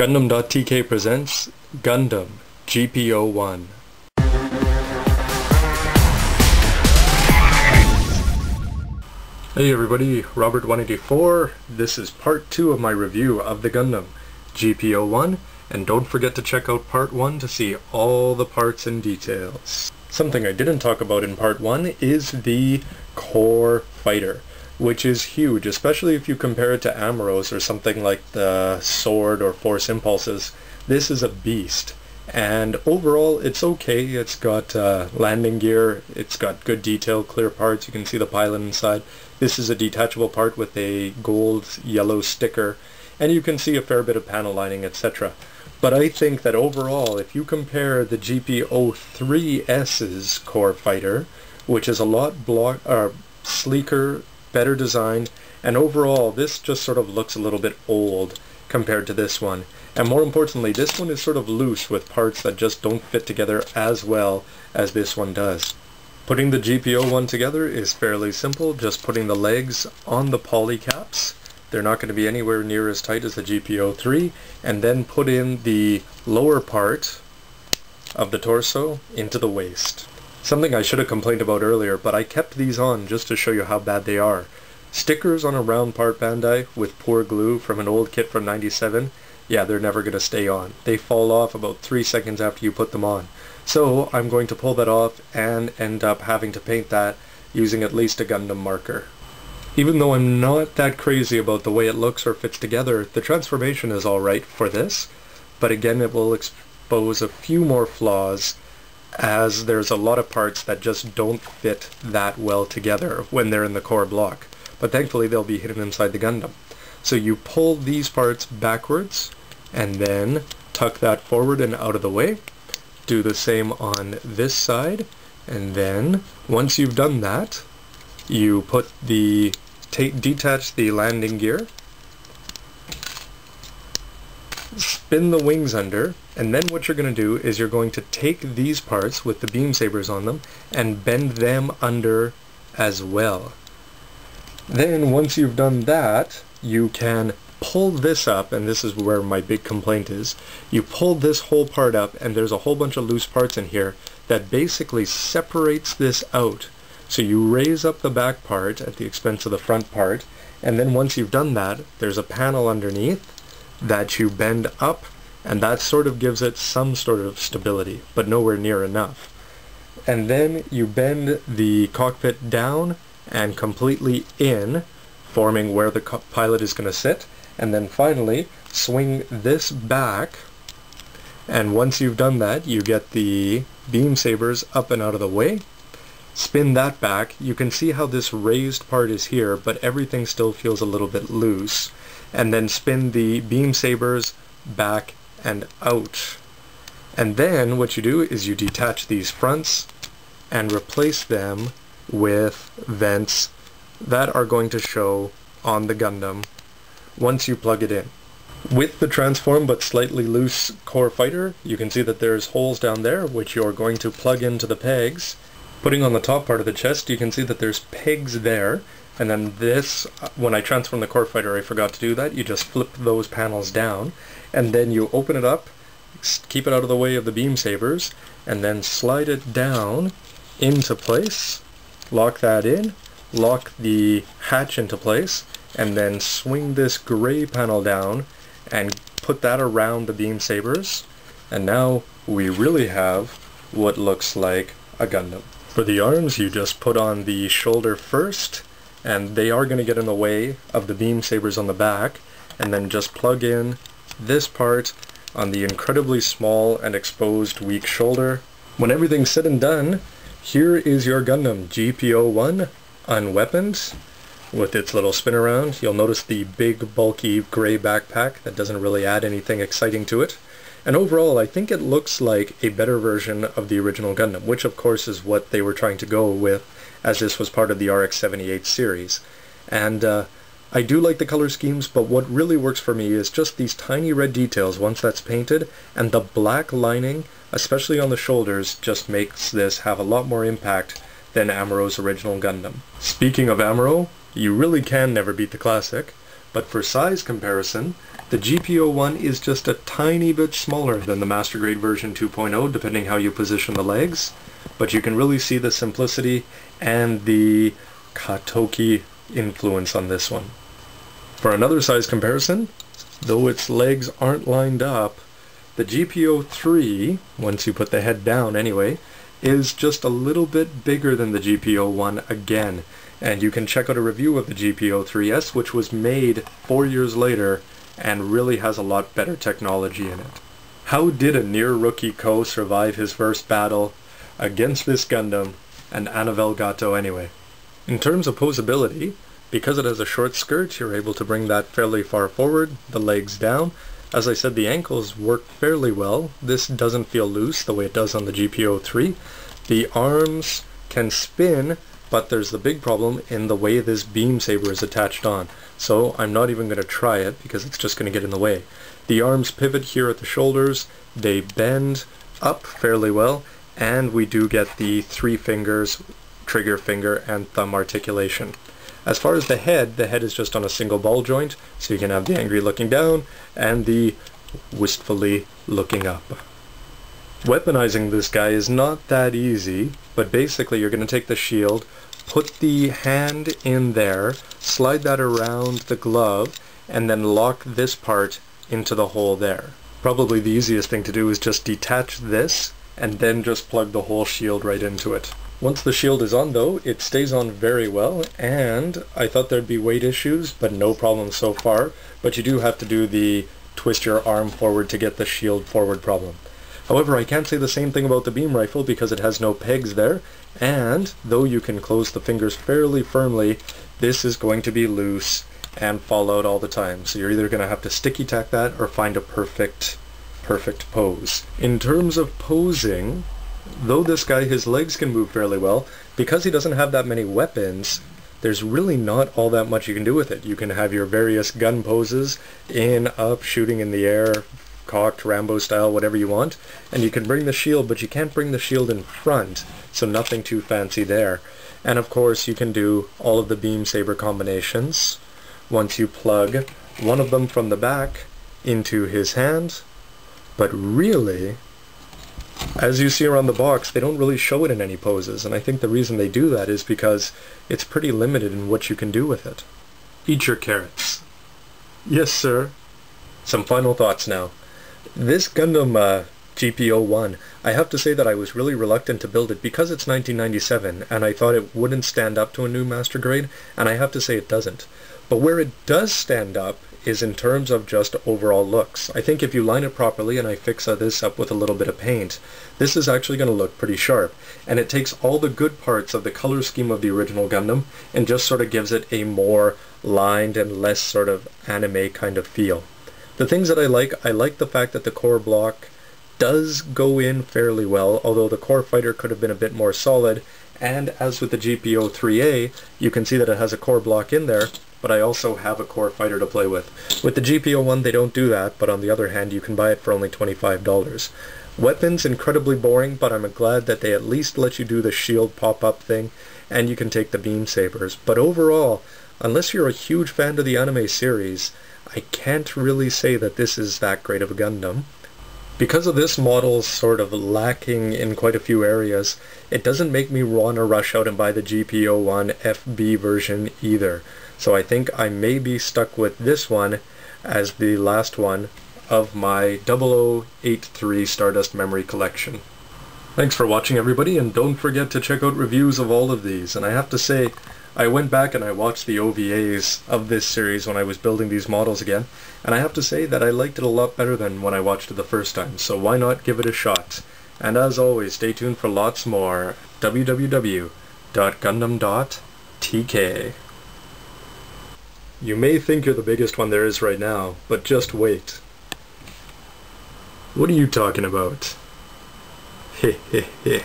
Gundam.tk presents Gundam GP01. Hey everybody, Robert184. This is part 2 of my review of the Gundam GP01, and don't forget to check out part 1 to see all the parts and details. Something I didn't talk about in part 1 is the core fighter, which is huge, especially if you compare it to Amuro's or something like the Sword or Force Impulses. This is a beast, and overall it's okay. It's got landing gear, it's got good detail, clear parts, you can see the pilot inside. This is a detachable part with a gold-yellow sticker, and you can see a fair bit of panel lining, etc. But I think that overall, if you compare the GP03S's core fighter, which is a lot sleeker, better designed, and overall this just sort of looks a little bit old compared to this one. And more importantly, this one is sort of loose with parts that just don't fit together as well as this one does. Putting the GP01 together is fairly simple, just putting the legs on the poly caps. They're not going to be anywhere near as tight as the GP03, and then put in the lower part of the torso into the waist. Something I should have complained about earlier, but I kept these on just to show you how bad they are. Stickers on a round part Bandai with poor glue from an old kit from '97, yeah, they're never going to stay on. They fall off about 3 seconds after you put them on. So I'm going to pull that off and end up having to paint that using at least a Gundam marker. Even though I'm not that crazy about the way it looks or fits together, the transformation is alright for this, but again it will expose a few more flaws, as there's a lot of parts that just don't fit that well together when they're in the core block. But thankfully they'll be hidden inside the Gundam. So you pull these parts backwards, and then tuck that forward and out of the way. Do the same on this side, and then once you've done that, you put the detach the landing gear, spin the wings under, and then what you're going to do is you're going to take these parts with the beam sabers on them and bend them under as well. Then once you've done that, you can pull this up, and this is where my big complaint is. You pull this whole part up, and there's a whole bunch of loose parts in here that basically separates this out. So you raise up the back part at the expense of the front part, and then once you've done that, there's a panel underneath that you bend up, and that sort of gives it some sort of stability, but nowhere near enough. And then you bend the cockpit down and completely in, forming where the pilot is going to sit, and then finally swing this back, and once you've done that, you get the beam sabers up and out of the way. Spin that back. You can see how this raised part is here, but everything still feels a little bit loose. And then spin the beam sabers back and out. And then what you do is you detach these fronts and replace them with vents that are going to show on the Gundam once you plug it in. With the transform but slightly loose core fighter, you can see that there's holes down there which you're going to plug into the pegs. Putting on the top part of the chest, you can see that there's pegs there, and then this, when I transformed the core fighter, I forgot to do that. You just flip those panels down, and then you open it up, keep it out of the way of the beam sabers, and then slide it down into place, lock that in, lock the hatch into place, and then swing this gray panel down and put that around the beam sabers, and now we really have what looks like a Gundam. For the arms, you just put on the shoulder first, and they are going to get in the way of the beam sabers on the back, and then just plug in this part on the incredibly small and exposed weak shoulder. When everything's said and done, here is your Gundam GP01 unweaponed with its little spin around. You'll notice the big bulky gray backpack that doesn't really add anything exciting to it. And overall, I think it looks like a better version of the original Gundam, which of course is what they were trying to go with, as this was part of the RX-78 series. And I do like the color schemes, but what really works for me is just these tiny red details once that's painted, and the black lining, especially on the shoulders, just makes this have a lot more impact than Amuro's original Gundam. Speaking of Amuro, you really can never beat the classic, but for size comparison, The GP01 is just a tiny bit smaller than the Master Grade version 2.0, depending how you position the legs, but you can really see the simplicity and the Katoki influence on this one. For another size comparison, though its legs aren't lined up, the GP03, once you put the head down anyway, is just a little bit bigger than the GP01 again, and you can check out a review of the GP03S, which was made 4 years later and really has a lot better technology in it. How did a near rookie Kou survive his first battle against this Gundam and Annabelle Gato anyway? In terms of posability, because it has a short skirt, you're able to bring that fairly far forward, the legs down. As I said, the ankles work fairly well. This doesn't feel loose the way it does on the GP03. The arms can spin, but there's the big problem in the way this beam saber is attached on. So I'm not even going to try it because it's just going to get in the way. The arms pivot here at the shoulders, they bend up fairly well, and we do get the 3 fingers, trigger finger and thumb articulation. As far as the head is just on a single ball joint, so you can have the angry looking down and the wistfully looking up. Weaponizing this guy is not that easy, but basically you're going to take the shield, put the hand in there, slide that around the glove, and then lock this part into the hole there. Probably the easiest thing to do is just detach this, and then just plug the whole shield right into it. Once the shield is on though, it stays on very well, and I thought there'd be weight issues, but no problem so far, but you do have to do the twist your arm forward to get the shield forward problem. However, I can't say the same thing about the beam rifle because it has no pegs there, and though you can close the fingers fairly firmly, this is going to be loose and fall out all the time. So you're either going to have to sticky tack that or find a perfect pose. In terms of posing, though this guy, his legs can move fairly well, because he doesn't have that many weapons, there's really not all that much you can do with it. You can have your various gun poses, in, up, shooting in the air, cocked, Rambo style, whatever you want, and you can bring the shield, but you can't bring the shield in front, so nothing too fancy there. And of course you can do all of the beam saber combinations once you plug one of them from the back into his hand, but really, as you see around the box, they don't really show it in any poses, and I think the reason they do that is because it's pretty limited in what you can do with it. Eat your carrots. Yes, sir. Some final thoughts now. This Gundam GP01, I have to say that I was really reluctant to build it because it's 1997, and I thought it wouldn't stand up to a new Master Grade, and I have to say it doesn't. But where it does stand up is in terms of just overall looks. I think if you line it properly and I fix this up with a little bit of paint, this is actually going to look pretty sharp, and it takes all the good parts of the color scheme of the original Gundam and just sort of gives it a more lined and less sort of anime kind of feel. The things that I like the fact that the core block does go in fairly well, although the core fighter could have been a bit more solid, and as with the GP03A, you can see that it has a core block in there, but I also have a core fighter to play with. With the GP01 they don't do that, but on the other hand you can buy it for only $25. Weapons, incredibly boring, but I'm glad that they at least let you do the shield pop-up thing, and you can take the beam sabers. But overall, unless you're a huge fan of the anime series, I can't really say that this is that great of a Gundam. Because of this model's sort of lacking in quite a few areas, it doesn't make me want to rush out and buy the GP01 FB version either. So I think I may be stuck with this one as the last one of my 0083 Stardust Memory collection. Thanks for watching everybody, and don't forget to check out reviews of all of these. And I have to say, I went back and I watched the OVAs of this series when I was building these models again, and I have to say that I liked it a lot better than when I watched it the first time, so why not give it a shot? And as always, stay tuned for lots more. www.gundam.tk. You may think you're the biggest one there is right now, but just wait. What are you talking about? Heh heh heh.